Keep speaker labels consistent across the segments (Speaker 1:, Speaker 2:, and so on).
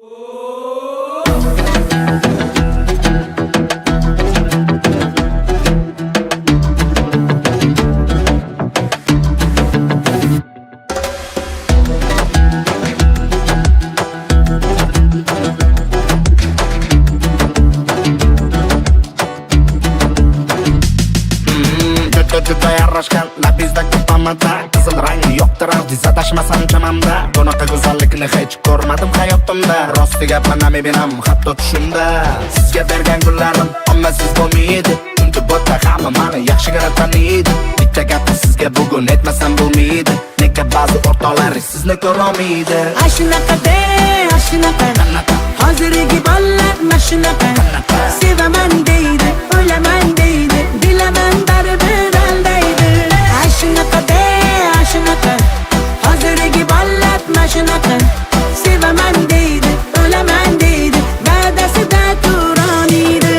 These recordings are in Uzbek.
Speaker 1: Juda yarashgan labizda ko'pamada qizil rangi yo'qdir avdiz adashmasam chamamda bunaqa go'zallikni hech ko'rmadim hayotimda rosti gapni menam hatto tushimda sizga bergan gullarim ommasiz bo'lmaydi chunki bo'ta hamma meni yaxshigina taniydi bitta gapni sizga bugun aytmasam bo'lmaydi nega ba'zi o'rtoqlar sizni ko'rolmaydi
Speaker 2: Ashunaqa hozirgi bolalar mashunaqa sevaman deydi o'laman deydi bilaman baribir aldaydi Ashunaqa hozirgi bolalar mashunaqa sevaman deydi o'laman deydi va'dasida turoniydi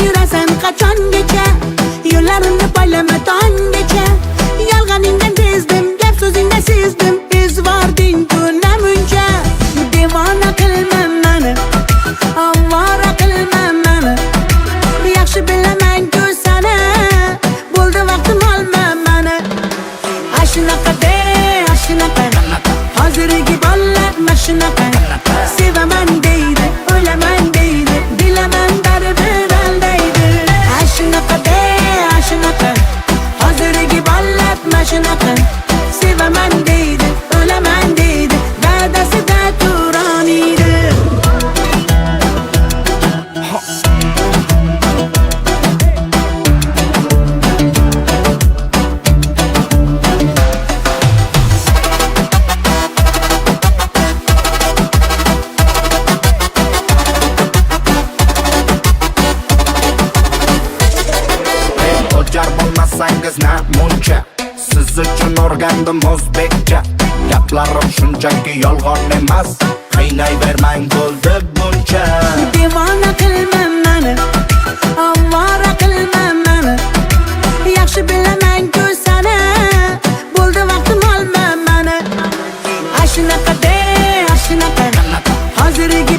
Speaker 2: Yurasan qachongacha yo'llarimni poylama tonggacha yolg'oningdan bezdim gap so'zingdan sezdim bezvording namuncha devona qilma meni ovora qilma meni yaxshi bilaman-ku seni bo'ldi vaqtim olma meni ashunaqa hozirgi bolalar mashunaqa sevaman deydi o'laman deydi bilaman baribir Ashunaqa hozirgi bolalar mashunaqa sevaman deydi o'laman deydi va'dasida turoniydi
Speaker 1: O'jar bo'lmasangiz namuncha siz uchun o'rgandim o'zbekcha gaplarim shunchaki yolg'on emas qiynayvermang bo'ldi buncha
Speaker 2: devona qilma meni ovora qilma meni yaxshi bilaman-ku seni bo'ldi vaqtim olma meni ashunaqa hozirgi